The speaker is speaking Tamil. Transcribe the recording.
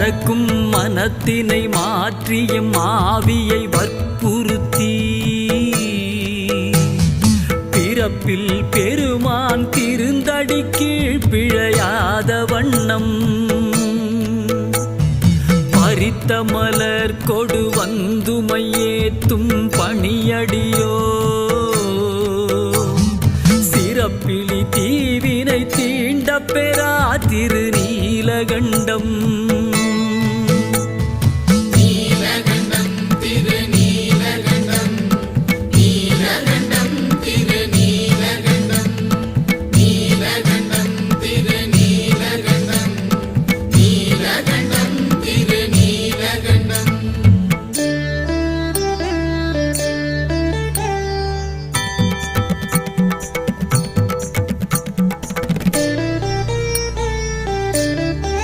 மறக்கும் மனத்தினை மாற்றியும் ஆவியை வற்புறுத்தி பிறப்பில் பெருமான் திருந்தடி கீழ் பிழையாத வண்ணம் பறித்த மலர் கொடு வந்துமையேத்தும் பணியடியோ சிறப்பிலி தீவினை தீண்ட பெறா திருநீலகண்டம்